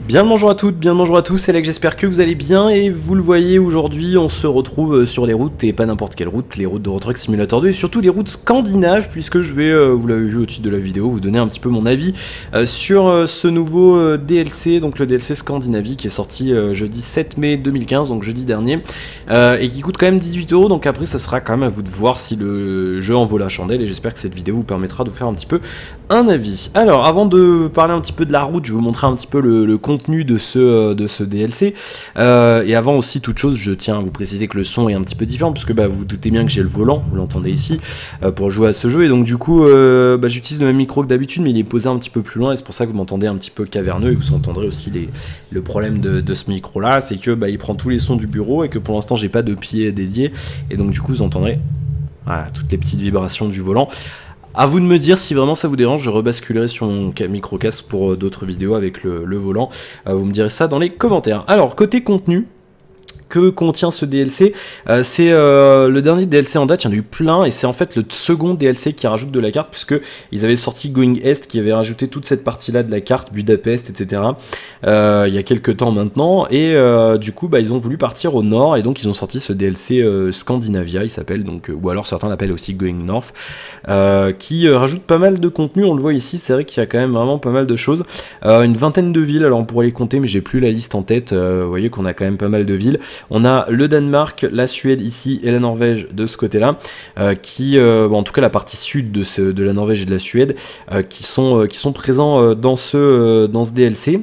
Bien le bonjour à toutes, bien le bonjour à tous, c'est Alex, j'espère que vous allez bien et vous le voyez aujourd'hui on se retrouve sur les routes et pas n'importe quelle route, les routes de Euro Truck Simulator 2 et surtout les routes scandinaves puisque je vais, vous l'avez vu au titre de la vidéo, vous donner un petit peu mon avis sur ce nouveau DLC, donc le DLC Scandinavie qui est sorti jeudi 7 mai 2015, donc jeudi dernier, et qui coûte quand même 18 €, donc après ça sera quand même à vous de voir si le jeu en vaut la chandelle et j'espère que cette vidéo vous permettra de faire un petit peu un avis. Alors avant de parler un petit peu de la route, je vais vous montrer un petit peu le contenu de ce DLC, et avant aussi toute chose, je tiens à vous préciser que le son est un petit peu différent puisque vous vous doutez bien que j'ai le volant, vous l'entendez ici, pour jouer à ce jeu, et donc du coup j'utilise le même micro que d'habitude mais il est posé un petit peu plus loin et c'est pour ça que vous m'entendez un petit peu caverneux, et vous entendrez aussi le problème de ce micro là, c'est que il prend tous les sons du bureau et que pour l'instant j'ai pas de pied dédié, et donc du coup vous entendrez voilà, toutes les petites vibrations du volant. A vous de me dire si vraiment ça vous dérange, je rebasculerai sur mon micro-casque pour d'autres vidéos avec le volant. Vous me direz ça dans les commentaires. Alors, côté contenu, que contient ce DLC, c'est le dernier DLC en date, il y en a eu plein, et c'est en fait le second DLC qui rajoute de la carte, puisque ils avaient sorti Going Est, qui avait rajouté toute cette partie-là de la carte, Budapest, etc., il y a quelques temps maintenant, et du coup, ils ont voulu partir au nord, et donc ils ont sorti ce DLC Scandinavia, il s'appelle, donc, ou alors certains l'appellent aussi Going North, qui rajoute pas mal de contenu, on le voit ici, c'est vrai qu'il y a quand même vraiment pas mal de choses, une vingtaine de villes, alors on pourrait les compter, mais j'ai plus la liste en tête, vous voyez qu'on a quand même pas mal de villes. On a le Danemark, la Suède ici et la Norvège de ce côté-là, qui, en tout cas la partie sud de la Norvège et de la Suède, qui sont présents dans ce DLC.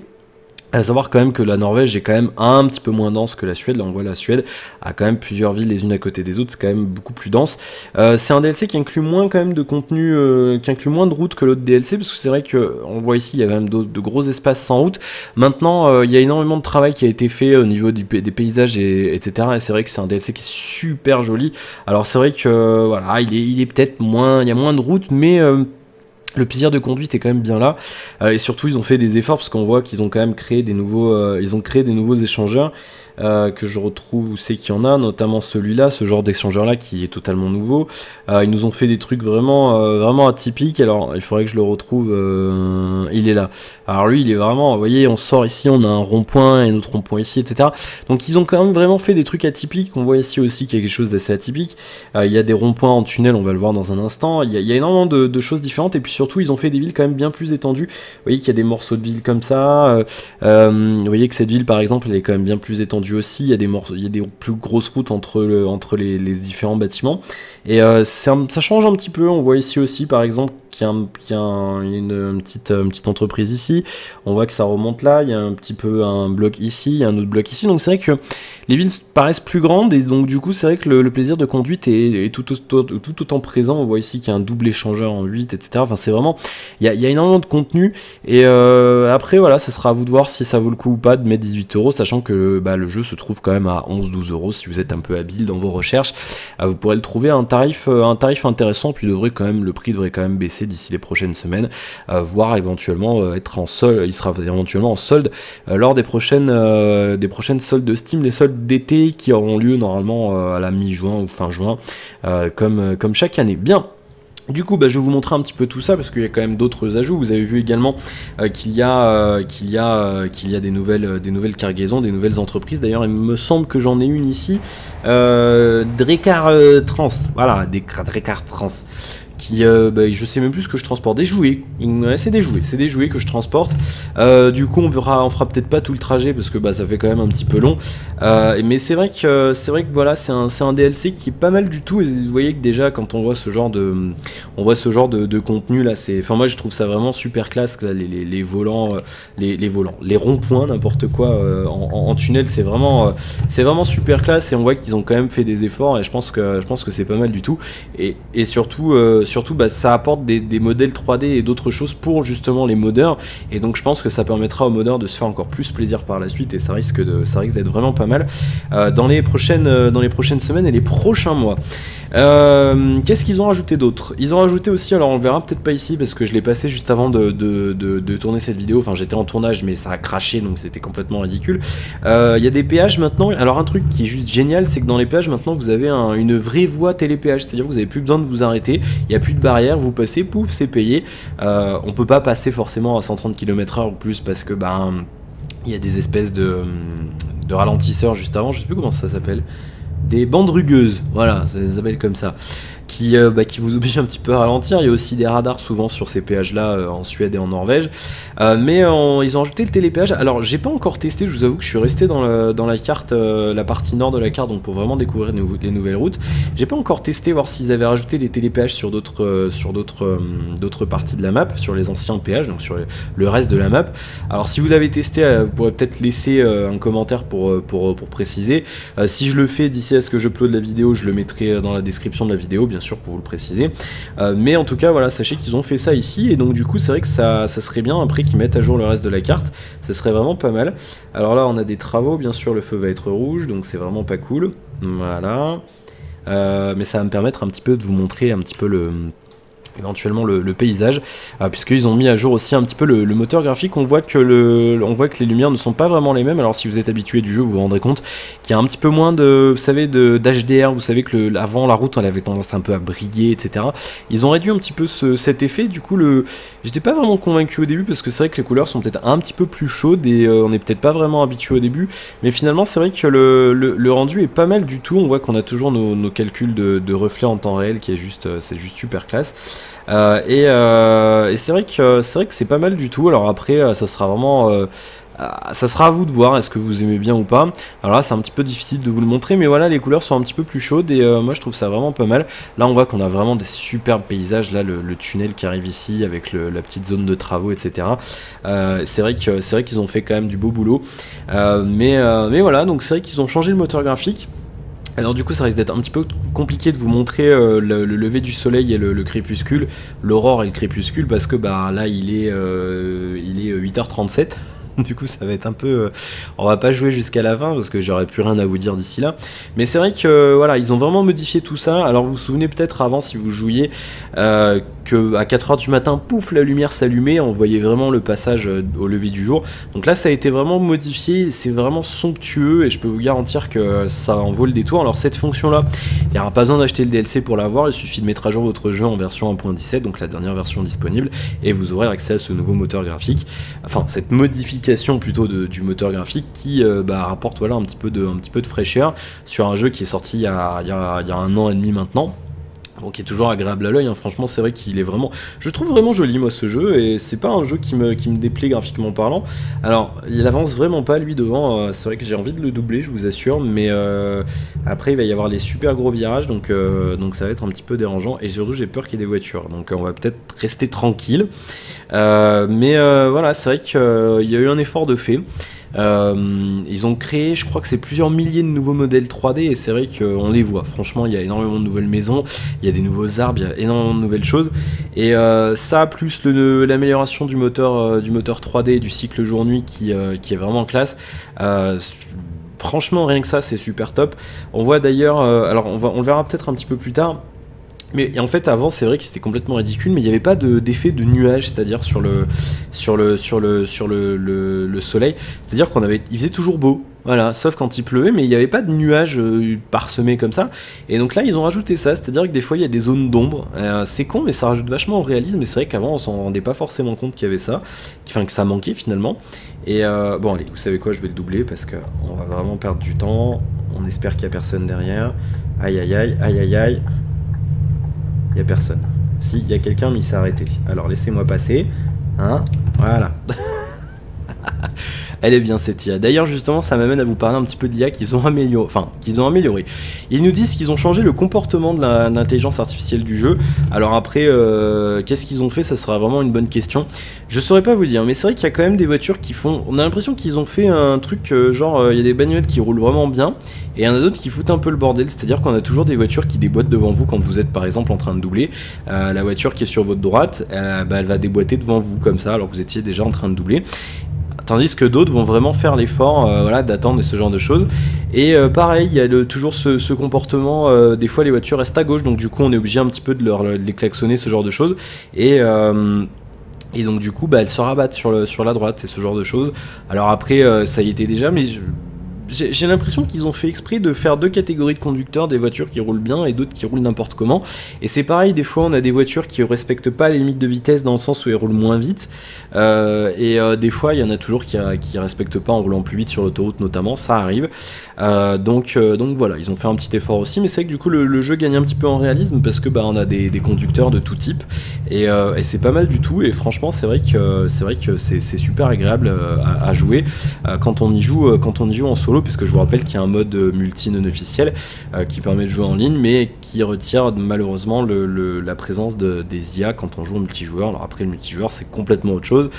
À savoir quand même que la Norvège est quand même un petit peu moins dense que la Suède. Là on voit la Suède a quand même plusieurs villes les unes à côté des autres, c'est quand même beaucoup plus dense. C'est un DLC qui inclut moins quand même de contenu, qui inclut moins de routes que l'autre DLC, parce que c'est vrai que on voit ici il y a quand même de gros espaces sans route. Maintenant il y a énormément de travail qui a été fait au niveau des paysages etc. Et c'est vrai que c'est un DLC qui est super joli. Alors c'est vrai que voilà, il est peut-être moins, il y a moins de routes, mais le plaisir de conduite est quand même bien là, et surtout ils ont fait des efforts parce qu'on voit qu'ils ont quand même créé des nouveaux, échangeurs que je retrouve où c'est qu'il y en a, notamment celui-là, ce genre d'échangeur là qui est totalement nouveau. Ils nous ont fait des trucs vraiment atypiques. Alors il faudrait que je le retrouve, il est là. Alors lui il est vraiment, vous voyez, on sort ici, on a un rond-point et un autre rond-point ici, etc. Donc ils ont quand même vraiment fait des trucs atypiques. On voit ici aussi qu'il y a quelque chose d'assez atypique. Il y a des ronds-points en tunnel, on va le voir dans un instant. Il y a énormément de choses différentes, et puis surtout ils ont fait des villes quand même bien plus étendues. Vous voyez qu'il y a des morceaux de villes comme ça. Vous voyez que cette ville par exemple elle est quand même bien plus étendue aussi, il y a des plus grosses routes entre les différents bâtiments, et ça change un petit peu. On voit ici aussi par exemple qu'il y a une petite entreprise ici, on voit que ça remonte là, il y a un petit peu un bloc ici, il y a un autre bloc ici, donc c'est vrai que les villes paraissent plus grandes, et donc du coup c'est vrai que le plaisir de conduite est tout autant présent. On voit ici qu'il y a un double échangeur en 8, etc. Enfin c'est vraiment, il y a énormément de contenu, et après voilà, ça sera à vous de voir si ça vaut le coup ou pas de mettre 18 €, sachant que le jeu se trouve quand même à 11-12 €. Si vous êtes un peu habile dans vos recherches, vous pourrez le trouver à un tarif intéressant, puis le prix devrait quand même baisser d'ici les prochaines semaines, voire éventuellement être en solde. Il sera éventuellement en solde lors des prochaines soldes de Steam, les soldes d'été qui auront lieu normalement à la mi-juin ou fin juin, comme chaque année. Bien. Du coup, je vais vous montrer un petit peu tout ça parce qu'il y a quand même d'autres ajouts. Vous avez vu également qu'il y a des nouvelles cargaisons, des nouvelles entreprises. D'ailleurs, il me semble que j'en ai une ici, Drekar Trans. Voilà, Drekar Trans. Qui, je sais même plus ce que je transporte, des jouets, ouais, c'est des jouets que je transporte. Du coup on fera peut-être pas tout le trajet parce que ça fait quand même un petit peu long, mais c'est vrai que voilà, c'est un DLC qui est pas mal du tout, et vous voyez que déjà quand on voit ce genre de contenu là, moi je trouve ça vraiment super classe là, les volants, les ronds-points, n'importe quoi, en tunnel, c'est vraiment super classe, et on voit qu'ils ont quand même fait des efforts, et je pense que c'est pas mal du tout, et surtout ça apporte des modèles 3D et d'autres choses pour justement les modeurs, et donc je pense que ça permettra aux modeurs de se faire encore plus plaisir par la suite, et ça risque d'être vraiment pas mal dans les prochaines semaines et les prochains mois. Qu'est-ce qu'ils ont rajouté d'autre? Ils ont rajouté aussi, alors on le verra peut-être pas ici parce que je l'ai passé juste avant de tourner cette vidéo, enfin j'étais en tournage mais ça a craché donc c'était complètement ridicule. Il y a des péages maintenant. Alors un truc qui est juste génial, c'est que dans les péages maintenant vous avez une vraie voie télépéage, c'est-à-dire que vous n'avez plus besoin de vous arrêter, il n'y a plus de barrière, vous passez, pouf, c'est payé. On peut pas passer forcément à 130 km/h ou plus parce que Il y a des espèces de ralentisseurs juste avant, je sais plus comment ça s'appelle. Des bandes rugueuses, voilà, ça s'appelle comme ça. Qui vous obligent un petit peu à ralentir. Il y a aussi des radars souvent sur ces péages là en Suède et en Norvège, mais ils ont ajouté le télépéage. Alors j'ai pas encore testé, je vous avoue que je suis resté dans la carte, la partie nord de la carte, donc pour vraiment découvrir les nouvelles routes. J'ai pas encore testé voir s'ils avaient rajouté les télépéages sur d'autres parties de la map, sur les anciens péages, donc sur le reste de la map. Alors si vous l'avez testé, vous pourrez peut-être laisser un commentaire pour préciser. Si je le fais d'ici à ce que j'upload la vidéo, je le mettrai dans la description de la vidéo, bien sûr, pour vous le préciser. Mais en tout cas, voilà, sachez qu'ils ont fait ça ici, et donc du coup, c'est vrai que ça serait bien après qu'ils mettent à jour le reste de la carte. Ça serait vraiment pas mal. Alors là, on a des travaux, bien sûr, le feu va être rouge, donc c'est vraiment pas cool. Voilà. Mais ça va me permettre un petit peu de vous montrer un petit peu éventuellement le paysage, puisqu'ils ont mis à jour aussi un petit peu le moteur graphique. On voit que les lumières ne sont pas vraiment les mêmes. Alors si vous êtes habitué du jeu, vous vous rendrez compte qu'il y a un petit peu moins de, vous savez, d'HDR. Vous savez que avant la route, elle avait tendance un peu à briller, etc. Ils ont réduit un petit peu cet effet. Du coup, j'étais pas vraiment convaincu au début, parce que c'est vrai que les couleurs sont peut-être un petit peu plus chaudes et on n'est peut-être pas vraiment habitué au début. Mais finalement, c'est vrai que le rendu est pas mal du tout. On voit qu'on a toujours nos calculs de reflets en temps réel, qui est c'est juste super classe. Et c'est vrai que c'est pas mal du tout. Alors après, ça sera vraiment ça sera à vous de voir, est-ce que vous aimez bien ou pas. Alors là, c'est un petit peu difficile de vous le montrer, mais voilà, les couleurs sont un petit peu plus chaudes et moi je trouve ça vraiment pas mal. Là, on voit qu'on a vraiment des superbes paysages. Là, le tunnel qui arrive ici avec la petite zone de travaux, etc. C'est vrai qu'ils ont fait quand même du beau boulot. Mais voilà, donc c'est vrai qu'ils ont changé le moteur graphique. Alors du coup ça risque d'être un petit peu compliqué de vous montrer le lever du soleil et le crépuscule, l'aurore et le crépuscule, parce que bah là il est 8h37. Du coup ça va être un peu on va pas jouer jusqu'à la fin parce que j'aurais plus rien à vous dire d'ici là, mais c'est vrai que voilà, ils ont vraiment modifié tout ça. Alors vous vous souvenez peut-être avant, si vous jouiez, que à 4h du matin, pouf, la lumière s'allumait, on voyait vraiment le passage au lever du jour. Donc là ça a été vraiment modifié, c'est vraiment somptueux et je peux vous garantir que ça en vaut le détour. Alors cette fonction là, il n'y aura pas besoin d'acheter le DLC pour l'avoir, il suffit de mettre à jour votre jeu en version 1.17, donc la dernière version disponible, et vous aurez accès à ce nouveau moteur graphique, enfin cette modification plutôt du moteur graphique qui rapporte voilà un petit peu de fraîcheur sur un jeu qui est sorti il y a 1 an et demi maintenant. Bon, qui est toujours agréable à l'œil, hein. Franchement c'est vrai qu'il est vraiment, je le trouve vraiment joli moi ce jeu, et c'est pas un jeu qui me déplaît graphiquement parlant. Alors il avance vraiment pas lui devant, c'est vrai que j'ai envie de le doubler, je vous assure, mais après il va y avoir les super gros virages, donc ça va être un petit peu dérangeant, et surtout j'ai peur qu'il y ait des voitures, donc on va peut-être rester tranquille. Mais voilà, c'est vrai qu'il y a eu un effort de fait. Ils ont créé, je crois que c'est plusieurs milliers de nouveaux modèles 3D, et c'est vrai qu'on les voit. Franchement, il y a énormément de nouvelles maisons, il y a des nouveaux arbres, il y a énormément de nouvelles choses. Et ça, plus l'amélioration du moteur 3D et du cycle jour-nuit qui est vraiment classe. Franchement, rien que ça, c'est super top. On voit d'ailleurs, alors on le verra peut-être un petit peu plus tard. Mais en fait avant c'est vrai que c'était complètement ridicule, mais il n'y avait pas d'effet de nuage, c'est-à-dire sur le soleil, c'est-à-dire il faisait toujours beau, voilà, sauf quand il pleuvait, mais il n'y avait pas de nuages parsemés comme ça. Et donc là ils ont rajouté ça, c'est-à-dire que des fois il y a des zones d'ombre, c'est con mais ça rajoute vachement au réalisme, et c'est vrai qu'avant on s'en rendait pas forcément compte qu'il y avait ça, enfin que ça manquait finalement. Et bon allez, vous savez quoi, je vais le doubler parce que on va vraiment perdre du temps, on espère qu'il n'y a personne derrière. Aïe aïe aïe aïe aïe aïe. Il n'y a personne. Si, il y a quelqu'un, mais il s'est arrêté. Alors, laissez-moi passer. Hein, voilà. Elle est bien cette IA. D'ailleurs, justement, ça m'amène à vous parler un petit peu de l'IA qu'ils ont amélioré. Enfin, qu'ils ont amélioré. Ils nous disent qu'ils ont changé le comportement de l'intelligence artificielle du jeu. Alors après, qu'est-ce qu'ils ont fait? Ça sera vraiment une bonne question. Je saurais pas vous dire, mais c'est vrai qu'il y a quand même des voitures qui font... On a l'impression qu'ils ont fait un truc genre, il y a des bagnoles qui roulent vraiment bien, et il y en a d'autres qui foutent un peu le bordel. C'est-à-dire qu'on a toujours des voitures qui déboîtent devant vous quand vous êtes par exemple en train de doubler. La voiture qui est sur votre droite, elle va déboîter devant vous comme ça, alors que vous étiez déjà en train de doubler. Tandis que d'autres vont vraiment faire l'effort voilà, d'attendre ce genre de choses. Et pareil, il y a toujours ce comportement, des fois les voitures restent à gauche, donc du coup on est obligé un petit peu de les klaxonner, ce genre de choses. Et donc du coup elles se rabattent sur la droite, c'est ce genre de choses. Alors après ça y était déjà, mais j'ai l'impression qu'ils ont fait exprès de faire deux catégories de conducteurs, des voitures qui roulent bien et d'autres qui roulent n'importe comment. Et c'est pareil, des fois on a des voitures qui respectent pas les limites de vitesse dans le sens où elles roulent moins vite. Des fois il y en a toujours qui respectent pas en roulant plus vite sur l'autoroute notamment, ça arrive. Donc voilà, ils ont fait un petit effort aussi, mais c'est vrai que du coup le jeu gagne un petit peu en réalisme parce que on a des conducteurs de tout type et c'est pas mal du tout. Et franchement c'est vrai que c'est super agréable à jouer quand on y joue en solo, puisque je vous rappelle qu'il y a un mode multi non officiel qui permet de jouer en ligne, mais qui retire malheureusement la présence des IA quand on joue en multijoueur. Alors après le multijoueur c'est complètement autre chose,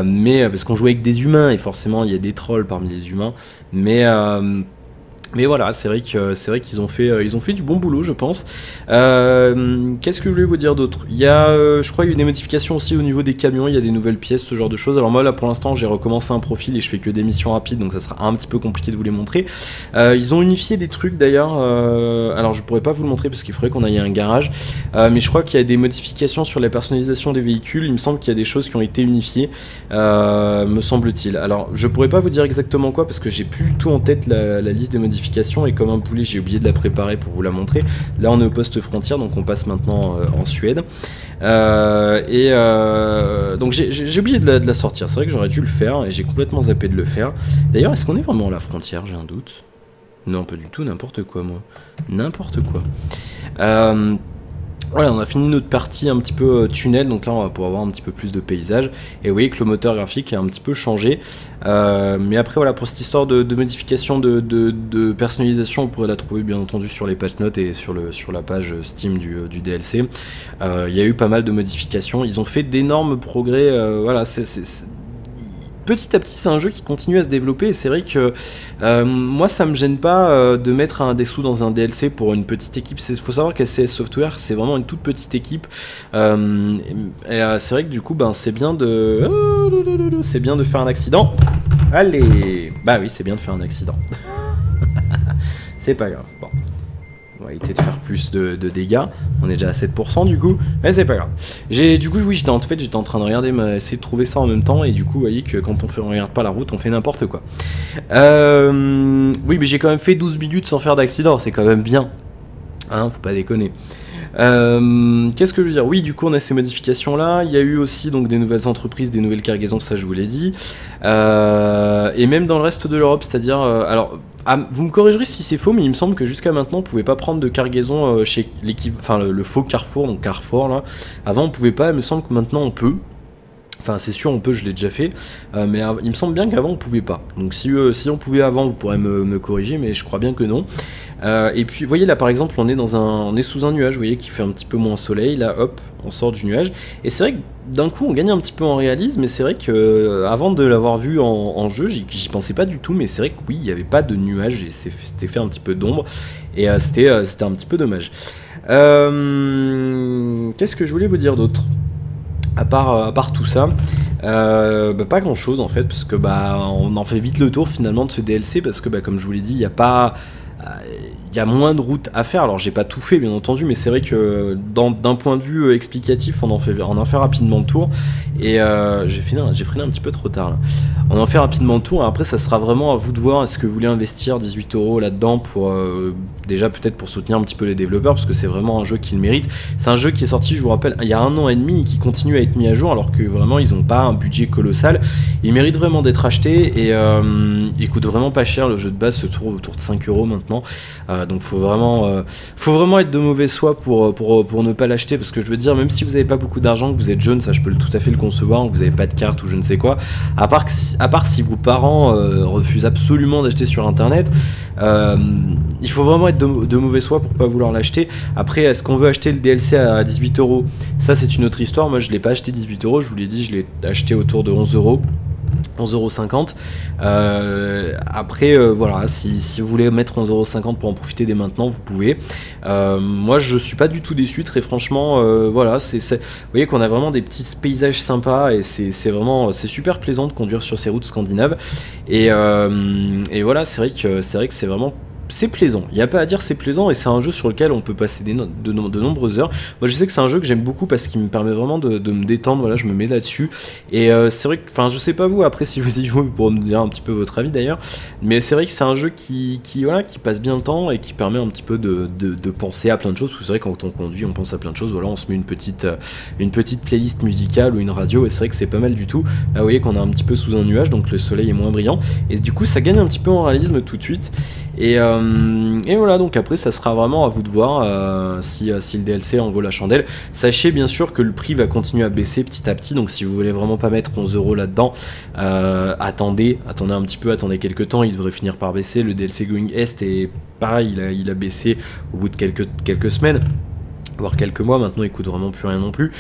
mais parce qu'on joue avec des humains et forcément il y a des trolls parmi les humains, mais voilà, c'est vrai qu'ils ont fait du bon boulot, je pense. Qu'est-ce que je voulais vous dire d'autre? Il y a, je crois, il y a eu des modifications aussi au niveau des camions, il y a des nouvelles pièces, ce genre de choses. Alors moi, là, pour l'instant, j'ai recommencé un profil et je fais que des missions rapides, donc ça sera un petit peu compliqué de vous les montrer. Ils ont unifié des trucs, d'ailleurs. Alors, je pourrais pas vous le montrer parce qu'il faudrait qu'on aille à un garage. Mais je crois qu'il y a des modifications sur la personnalisation des véhicules. Il me semble qu'il y a des choses qui ont été unifiées, me semble-t-il. Alors, je pourrais pas vous dire exactement quoi parce que j'ai plus du tout en tête la liste des modifications. Et comme un poulet j'ai oublié de la préparer pour vous la montrer. Là on est au poste frontière, donc on passe maintenant en Suède donc j'ai oublié de la sortir. C'est vrai que j'aurais dû le faire et j'ai complètement zappé de le faire. D'ailleurs, est-ce qu'on est vraiment à la frontière? J'ai un doute. Non, pas du tout, n'importe quoi moi, n'importe quoi. Voilà, on a fini notre partie un petit peu tunnel, donc là on va pouvoir avoir un petit peu plus de paysage. Et vous voyez que le moteur graphique a un petit peu changé. Mais après voilà, pour cette histoire de modification de personnalisation, on pourrait la trouver bien entendu sur les patch notes et sur la page Steam du DLC. Il y a eu pas mal de modifications, ils ont fait d'énormes progrès, voilà, petit à petit, c'est un jeu qui continue à se développer et c'est vrai que moi ça me gêne pas de mettre des sous dans un DLC pour une petite équipe. Il faut savoir qu'SCS Software c'est vraiment une toute petite équipe c'est vrai que du coup c'est bien de faire un accident. Allez, bah oui, c'est bien de faire un accident. C'est pas grave. Bon, on va éviter de faire plus de dégâts. On est déjà à 7% du coup, mais c'est pas grave. Du coup, oui, j'étais en train de regarder, essayer de trouver ça en même temps, et du coup, vous voyez que quand on regarde pas la route, on fait n'importe quoi. Oui, mais j'ai quand même fait 12 minutes sans faire d'accident, c'est quand même bien. Hein, faut pas déconner. Qu'est-ce que je veux dire? Oui, du coup on a ces modifications là. Il y a eu aussi donc des nouvelles entreprises, des nouvelles cargaisons, ça je vous l'ai dit, et même dans le reste de l'Europe, c'est-à-dire alors vous me corrigerez si c'est faux, mais il me semble que jusqu'à maintenant on pouvait pas prendre de cargaison chez le faux Carrefour, donc Carrefour là. Avant on pouvait pas, il me semble que maintenant on peut. Enfin c'est sûr on peut, je l'ai déjà fait, mais il me semble bien qu'avant on pouvait pas. Donc si on pouvait avant, vous pourrez me corriger, mais je crois bien que non. Et puis vous voyez là par exemple on est sous un nuage, vous voyez, qui fait un petit peu moins soleil, là hop on sort du nuage, et c'est vrai que d'un coup on gagne un petit peu en réalisme, mais c'est vrai que avant de l'avoir vu en jeu, j'y pensais pas du tout, mais c'est vrai que oui, il n'y avait pas de nuage et c'était fait un petit peu d'ombre, et c'était un petit peu dommage. Qu'est-ce que je voulais vous dire d'autre? À part tout ça, pas grand chose en fait, parce que on en fait vite le tour finalement de ce DLC, parce que comme je vous l'ai dit, il y a moins de routes à faire. Alors j'ai pas tout fait bien entendu, mais c'est vrai que d'un point de vue explicatif, on en fait rapidement le tour. Et j'ai freiné un petit peu trop tard là. On en fait rapidement le tour, et après ça sera vraiment à vous de voir, est-ce que vous voulez investir 18 € là-dedans pour déjà peut-être pour soutenir un petit peu les développeurs, parce que c'est vraiment un jeu qui le mérite. C'est un jeu qui est sorti, je vous rappelle, il y a 1 an et demi, et qui continue à être mis à jour, alors que vraiment ils n'ont pas un budget colossal. Il mérite vraiment d'être acheté, et il coûte vraiment pas cher. Le jeu de base se trouve autour de 5 € maintenant, donc faut vraiment être de mauvaise foi pour ne pas l'acheter, parce que je veux dire, même si vous n'avez pas beaucoup d'argent, que vous êtes jeune, ça je peux tout à fait le concevoir, que vous n'avez pas de carte ou je ne sais quoi, à part si vos parents refusent absolument d'acheter sur internet, il faut vraiment être de mauvaise foi pour pas vouloir l'acheter. Après, est-ce qu'on veut acheter le DLC à 18 €? Ça c'est une autre histoire. Moi je l'ai pas acheté 18 €, je vous l'ai dit, je l'ai acheté autour de 11 €. 11,50 €. Après voilà, si vous voulez mettre 11,50 € pour en profiter dès maintenant, vous pouvez. Moi je suis pas du tout déçu, très franchement. Voilà, vous voyez qu'on a vraiment des petits paysages sympas, et c'est super plaisant de conduire sur ces routes scandinaves, et voilà, c'est vrai que c'est vraiment c'est plaisant, il n'y a pas à dire, c'est plaisant, et c'est un jeu sur lequel on peut passer de nombreuses heures. Moi je sais que c'est un jeu que j'aime beaucoup parce qu'il me permet vraiment de me détendre, voilà, je me mets là-dessus, et c'est vrai que, enfin je sais pas vous, après si vous y jouez vous pourrez me dire un petit peu votre avis d'ailleurs, mais c'est vrai que c'est un jeu voilà, qui passe bien le temps et qui permet un petit peu de penser à plein de choses, parce que c'est vrai que quand on conduit on pense à plein de choses, voilà, on se met une petite playlist musicale ou une radio, et c'est vrai que c'est pas mal du tout. Là vous voyez qu'on est un petit peu sous un nuage, donc le soleil est moins brillant, et du coup ça gagne un petit peu en réalisme tout de suite, et voilà, donc après ça sera vraiment à vous de voir si le DLC en vaut la chandelle. Sachez bien sûr que le prix va continuer à baisser petit à petit, donc si vous voulez vraiment pas mettre 11 € là-dedans, attendez un petit peu, attendez quelques temps, il devrait finir par baisser. Le DLC Going Est est pareil, il a baissé au bout de quelques semaines, voire quelques mois. Maintenant il coûte vraiment plus rien non plus,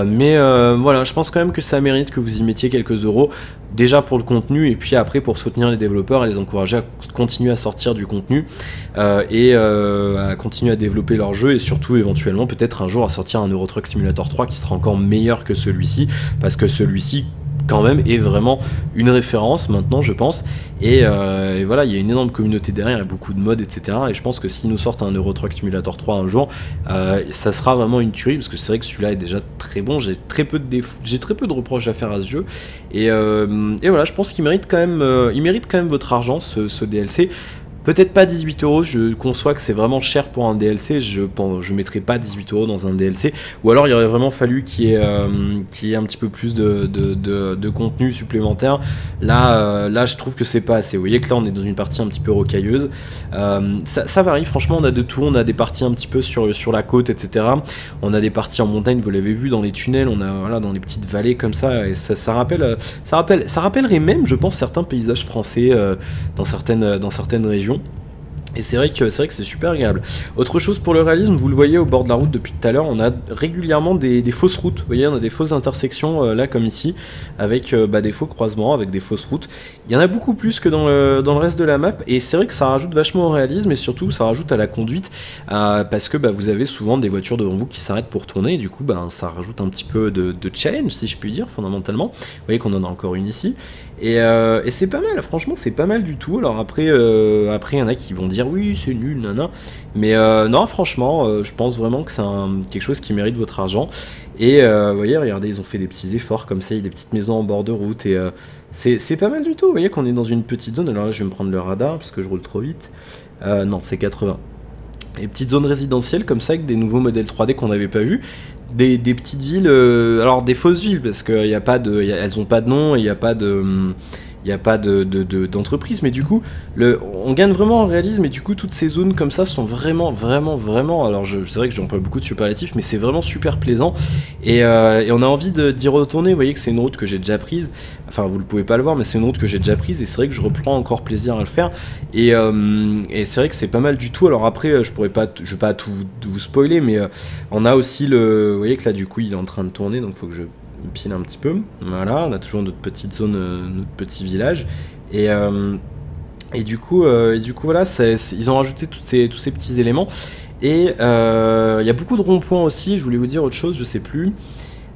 mais voilà, je pense quand même que ça mérite que vous y mettiez quelques euros, déjà pour le contenu, et puis après pour soutenir les développeurs et les encourager à continuer à sortir du contenu, et à continuer à développer leur jeu, et surtout éventuellement peut-être un jour à sortir un Euro Truck Simulator 3 qui sera encore meilleur que celui-ci, parce que celui-ci quand même est vraiment une référence maintenant, je pense, et voilà, il y a une énorme communauté derrière, il y a beaucoup de mods, etc., et je pense que s'ils nous sortent un Euro Truck Simulator 3 un jour, ça sera vraiment une tuerie, parce que c'est vrai que celui-là est déjà très bon. J'ai très peu de reproches à faire à ce jeu, et voilà, je pense qu'il mérite quand même votre argent, ce DLC. Peut-être pas 18 €, je conçois que c'est vraiment cher pour un DLC, je mettrais pas 18 € dans un DLC, ou alors il aurait vraiment fallu qu'il y ait un petit peu plus de contenu supplémentaire. Là je trouve que c'est pas assez. Vous voyez que là on est dans une partie un petit peu rocailleuse, ça varie, franchement on a de tout, on a des parties un petit peu sur la côte, etc. On a des parties en montagne, vous l'avez vu, dans les tunnels, on a, voilà, dans les petites vallées comme ça, et ça rappellerait même, je pense, certains paysages français dans certaines régions. Et c'est vrai que c'est super agréable. Autre chose pour le réalisme, vous le voyez au bord de la route depuis tout à l'heure, on a régulièrement des fausses routes. Vous voyez, on a des fausses intersections là comme ici, avec des faux croisements, avec des fausses routes. Il y en a beaucoup plus que dans le reste de la map, et c'est vrai que ça rajoute vachement au réalisme, et surtout ça rajoute à la conduite, parce que vous avez souvent des voitures devant vous qui s'arrêtent pour tourner, et du coup ça rajoute un petit peu de challenge, si je puis dire, fondamentalement. Vous voyez qu'on en a encore une ici, et c'est pas mal, franchement c'est pas mal du tout. Alors après il y en a qui vont dire oui c'est nul, nana, mais non, franchement je pense vraiment que c'est quelque chose qui mérite votre argent. Et vous voyez, regardez, ils ont fait des petits efforts comme ça, il y a des petites maisons en bord de route, et c'est pas mal du tout. Vous voyez qu'on est dans une petite zone. Alors là je vais me prendre le radar parce que je roule trop vite, non c'est 80. Des petites zones résidentielles comme ça, avec des nouveaux modèles 3D qu'on n'avait pas vu, des petites villes, alors des fausses villes, parce qu'elles n'ont pas de nom, et il n'y a pas d'entreprise, mais du coup on gagne vraiment en réalisme, et du coup toutes ces zones comme ça sont vraiment, alors c'est vrai que j'emploie beaucoup de superlatifs, mais c'est vraiment super plaisant, et on a envie d'y retourner. Vous voyez que c'est une route que j'ai déjà prise, enfin vous ne pouvez pas le voir, mais c'est une route que j'ai déjà prise, et c'est vrai que je reprends encore plaisir à le faire, et c'est vrai que c'est pas mal du tout. Alors après je vais pas tout vous spoiler, mais on a aussi vous voyez que là du coup il est en train de tourner, donc il faut que je pile un petit peu. Voilà, on a toujours notre petite zone, notre petit village, et du coup voilà, ils ont rajouté tous ces petits éléments, et il y a beaucoup de ronds-points aussi. Je voulais vous dire autre chose, je sais plus.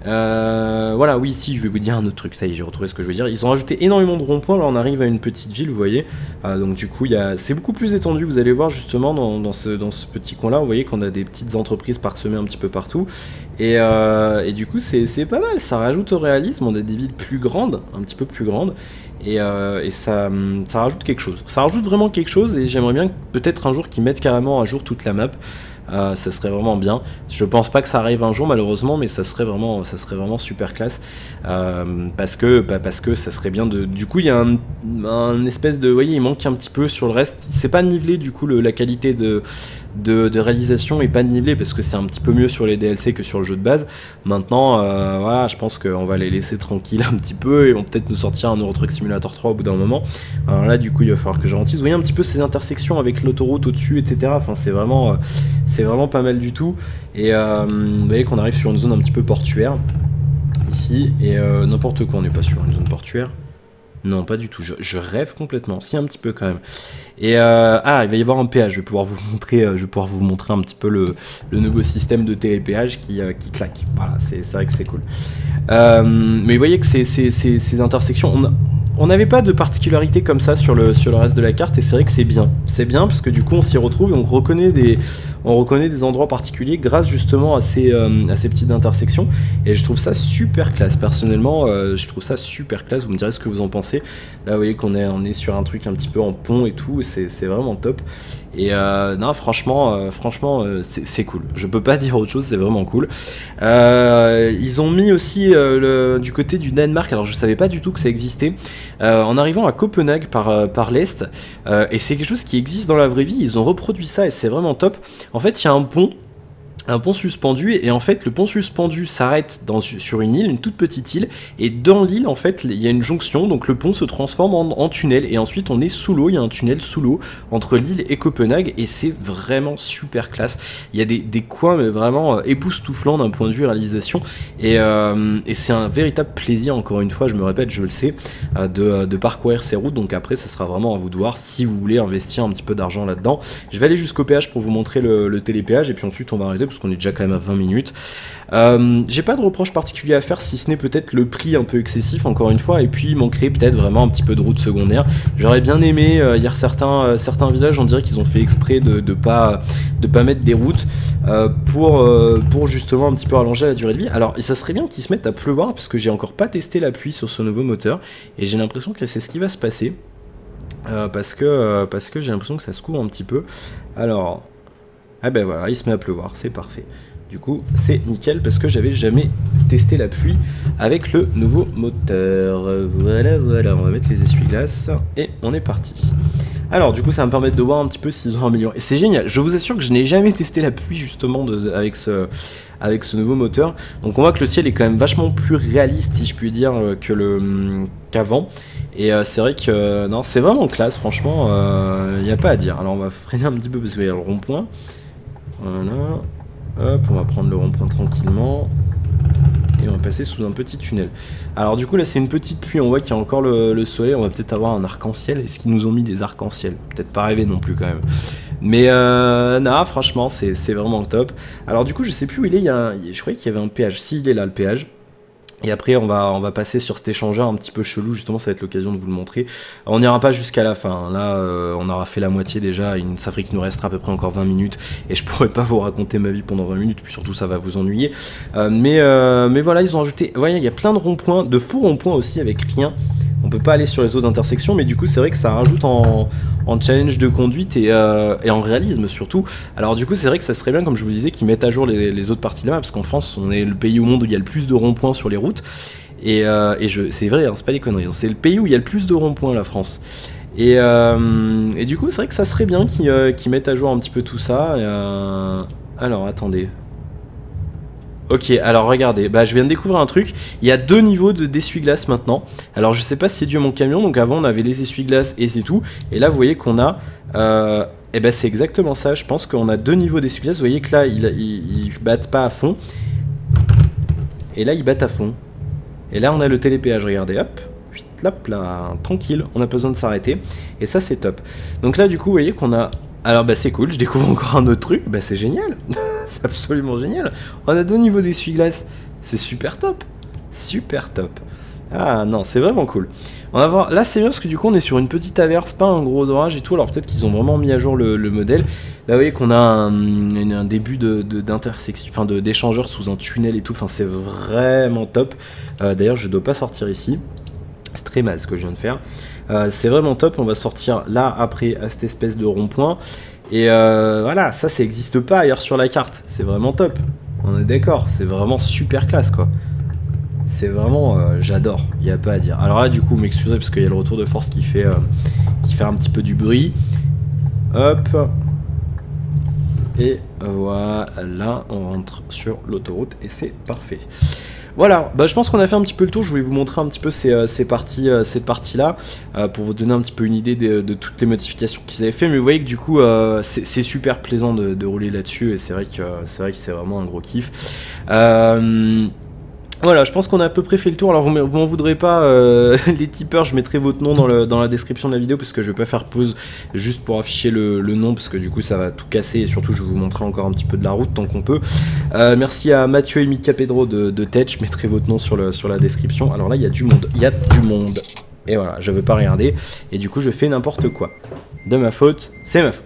Voilà, oui, si, je vais vous dire un autre truc, ça y est, j'ai retrouvé ce que je veux dire. Ils ont rajouté énormément de ronds-points. Là on arrive à une petite ville, vous voyez, donc du coup c'est beaucoup plus étendu. Vous allez voir justement dans ce petit coin là, vous voyez qu'on a des petites entreprises parsemées un petit peu partout, et du coup c'est pas mal, ça rajoute au réalisme. On a des villes plus grandes, un petit peu plus grandes, et ça rajoute quelque chose, ça rajoute vraiment quelque chose, et j'aimerais bien peut-être un jour qu'ils mettent carrément à jour toute la map. Ça serait vraiment bien. Je pense pas que ça arrive un jour malheureusement, mais ça serait vraiment super classe, parce que ça serait bien du coup il y a un espèce de, vous voyez, il manque un petit peu sur le reste, c'est pas nivelé, du coup la qualité de réalisation est pas nivelée, parce que c'est un petit peu mieux sur les DLC que sur le jeu de base. Maintenant voilà, je pense qu'on va les laisser tranquilles un petit peu, et vont peut-être nous sortir un Euro Truck Simulator 3 au bout d'un moment. Alors là du coup il va falloir que je ralentisse. Vous voyez un petit peu ces intersections avec l'autoroute au-dessus, etc. Enfin c'est vraiment pas mal du tout, et vous voyez qu'on arrive sur une zone un petit peu portuaire ici, et n'importe quoi, on n'est pas sur une zone portuaire. Non, pas du tout, je rêve complètement, si un petit peu quand même. Et il va y avoir un péage, je vais pouvoir vous montrer un petit peu le nouveau système de télépéage qui claque. Voilà, c'est vrai que c'est cool. Mais vous voyez que ces intersections, on n'avait pas de particularité comme ça sur le reste de la carte, et c'est vrai que c'est bien. C'est bien parce que du coup on s'y retrouve et on reconnaît des endroits particuliers grâce justement à ces petites intersections, et je trouve ça super classe. Personnellement, je trouve ça super classe, vous me direz ce que vous en pensez. Là vous voyez qu'on est sur un truc un petit peu en pont et tout, c'est vraiment top. Et non, franchement, c'est cool. Je peux pas dire autre chose, c'est vraiment cool. Ils ont mis aussi du côté du Danemark, alors je savais pas du tout que ça existait, en arrivant à Copenhague par l'Est, et c'est quelque chose qui existe dans la vraie vie, ils ont reproduit ça et c'est vraiment top. En fait, il y a un pont suspendu, et en fait le pont suspendu s'arrête sur une île, une toute petite île, et dans l'île en fait il y a une jonction, donc le pont se transforme en tunnel, et ensuite on est sous l'eau, il y a un tunnel sous l'eau entre l'île et Copenhague, et c'est vraiment super classe. Il y a des coins mais vraiment époustouflants d'un point de vue réalisation, et c'est un véritable plaisir, encore une fois, je me répète, je le sais, de parcourir ces routes. Donc après ça sera vraiment à vous de voir si vous voulez investir un petit peu d'argent là-dedans. Je vais aller jusqu'au péage pour vous montrer le télépéage, et puis ensuite on va arrêter parce qu'on est déjà quand même à 20 minutes. J'ai pas de reproche particulier à faire, si ce n'est peut-être le prix un peu excessif, encore une fois, et puis il manquerait peut-être vraiment un petit peu de route secondaire. J'aurais bien aimé, il y a certains villages, on dirait qu'ils ont fait exprès de pas mettre des routes pour justement un petit peu rallonger la durée de vie. Alors ça serait bien qu'ils se mettent à pleuvoir, parce que j'ai encore pas testé la pluie sur ce nouveau moteur, et j'ai l'impression que c'est ce qui va se passer, parce que j'ai l'impression que ça se couvre un petit peu. Alors, ah ben voilà, il se met à pleuvoir, c'est parfait. Du coup, c'est nickel parce que j'avais jamais testé la pluie avec le nouveau moteur. Voilà, on va mettre les essuie-glaces et on est parti. Alors du coup, ça va me permettre de voir un petit peu s'ils ont amélioré. Et c'est génial, je vous assure que je n'ai jamais testé la pluie justement avec ce nouveau moteur. Donc on voit que le ciel est quand même vachement plus réaliste, si je puis dire, qu'avant. Et c'est vrai que non, c'est vraiment classe, franchement, il n'y a pas à dire. Alors on va freiner un petit peu parce qu'il y a le rond-point. Voilà, hop, on va prendre le rond-point tranquillement et on va passer sous un petit tunnel. Alors du coup là c'est une petite pluie, on voit qu'il y a encore le soleil, on va peut-être avoir un arc-en-ciel. Est-ce qu'ils nous ont mis des arcs-en-ciel? Peut-être pas rêver non plus quand même. Mais non, franchement c'est vraiment top. Alors du coup je sais plus où il est, je croyais qu'il y avait un péage. Si, il est là le péage. Et après on va passer sur cet échangeur un petit peu chelou, justement ça va être l'occasion de vous le montrer. On n'ira pas jusqu'à la fin, là on aura fait la moitié déjà, ça ferait qu'il nous restera à peu près encore 20 minutes, et je pourrais pas vous raconter ma vie pendant 20 minutes, puis surtout ça va vous ennuyer. Mais voilà, ils ont ajouté, vous voyez, il y a plein de ronds-points, de faux ronds-points aussi avec rien. On peut pas aller sur les autres intersections, mais du coup c'est vrai que ça rajoute en challenge de conduite et en réalisme surtout. Alors du coup c'est vrai que ça serait bien, comme je vous disais, qu'ils mettent à jour les autres parties de la map, parce qu'en France on est le pays au monde où il y a le plus de ronds-points sur les routes, et c'est vrai, hein, c'est pas des conneries, c'est le pays où il y a le plus de ronds-points, la France. Et du coup c'est vrai que ça serait bien qu'ils mettent à jour un petit peu tout ça. Alors attendez. Ok, alors regardez, bah je viens de découvrir un truc, il y a 2 niveaux d'essuie-glace maintenant. Alors je sais pas si c'est dû à mon camion, donc avant on avait les essuie-glaces et c'est tout. Et là vous voyez qu'on a, et ben c'est exactement ça, je pense qu'on a 2 niveaux d'essuie-glace. Vous voyez que là ils battent pas à fond, et là ils battent à fond. Et là on a le télépéage, regardez, hop, hop là, tranquille, on n'a pas besoin de s'arrêter. Et ça c'est top. Donc là du coup vous voyez qu'on a... Alors bah c'est cool, je découvre encore un autre truc, bah c'est génial. C'est absolument génial. On a 2 niveaux d'essuie-glace, c'est super top. Super top. Ah non, c'est vraiment cool. On va voir, là c'est bien parce que du coup on est sur une petite averse, pas un gros orage et tout. Alors peut-être qu'ils ont vraiment mis à jour le modèle. Là vous voyez qu'on a un début d'intersection, enfin d'échangeur sous un tunnel et tout. Enfin c'est vraiment top. D'ailleurs je dois pas sortir ici. C'est très mal ce que je viens de faire. C'est vraiment top, on va sortir là après à cette espèce de rond-point. Et voilà, ça n'existe pas ailleurs sur la carte. C'est vraiment top. On est d'accord, c'est vraiment super classe quoi. C'est vraiment, j'adore, il n'y a pas à dire. Alors là du coup, vous m'excuserez parce qu'il y a le retour de force qui fait un petit peu du bruit. Hop. Et voilà, on rentre sur l'autoroute et c'est parfait. Voilà, bah, je pense qu'on a fait un petit peu le tour. Je voulais vous montrer un petit peu cette partie-là pour vous donner un petit peu une idée de toutes les modifications qu'ils avaient fait. Mais vous voyez que du coup, c'est super plaisant de rouler là-dessus et c'est vrai que c'est vraiment un gros kiff. Voilà, je pense qu'on a à peu près fait le tour. Alors vous m'en voudrez pas, les tipeurs, je mettrai votre nom dans la description de la vidéo parce que je vais pas faire pause juste pour afficher le nom parce que du coup ça va tout casser et surtout je vais vous montrer encore un petit peu de la route tant qu'on peut. Merci à Mathieu et Mika Pedro de Tech, je mettrai votre nom sur la description. Alors là il y a du monde, et voilà, je veux pas regarder, et du coup je fais n'importe quoi. De ma faute, c'est ma faute.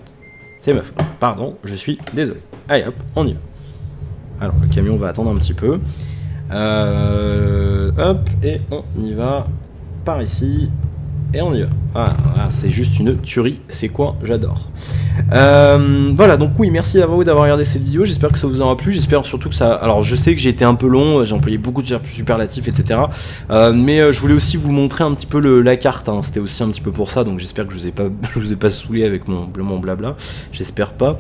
C'est ma faute. Pardon, je suis désolé. Allez hop, on y va. Alors le camion va attendre un petit peu. Hop, et on y va par ici. Et on y va. Voilà, c'est juste une tuerie, c'est quoi, j'adore. Voilà, donc oui, merci à vous d'avoir regardé cette vidéo, j'espère que ça vous aura plu, j'espère surtout que ça... Alors je sais que j'ai été un peu long, j'ai employé beaucoup de superlatifs, etc. Mais je voulais aussi vous montrer un petit peu la carte, hein. C'était aussi un petit peu pour ça, donc j'espère que je vous ai pas saoulé avec mon blabla, j'espère pas.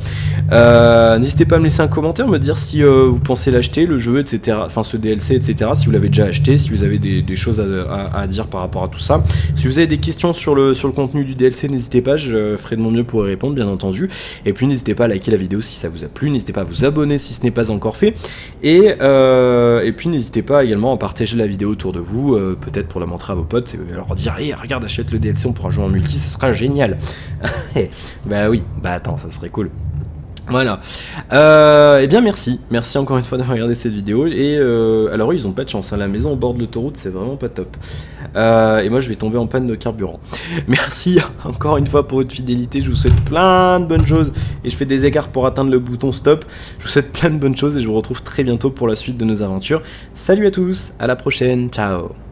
N'hésitez pas à me laisser un commentaire, me dire si vous pensez l'acheter, le jeu, etc. Enfin ce DLC, etc. Si vous l'avez déjà acheté, si vous avez des choses à dire par rapport à tout ça. Si vous avez des questions sur le contenu du DLC, n'hésitez pas, je ferai de mon mieux pour y répondre, bien entendu. Et puis n'hésitez pas à liker la vidéo si ça vous a plu, n'hésitez pas à vous abonner si ce n'est pas encore fait. Et puis n'hésitez pas également à partager la vidéo autour de vous, peut-être pour la montrer à vos potes, et leur dire hey, regarde, achète le DLC, on pourra jouer en multi, ça sera génial. Bah oui, bah attends, ça serait cool. Voilà, et bien merci encore une fois d'avoir regardé cette vidéo, et alors eux, ils ont pas de chance, hein. La maison au bord de l'autoroute c'est vraiment pas top, et moi je vais tomber en panne de carburant. Merci encore une fois pour votre fidélité, je vous souhaite plein de bonnes choses, et je fais des écarts pour atteindre le bouton stop, je vous souhaite plein de bonnes choses, et je vous retrouve très bientôt pour la suite de nos aventures. Salut à tous, à la prochaine, ciao.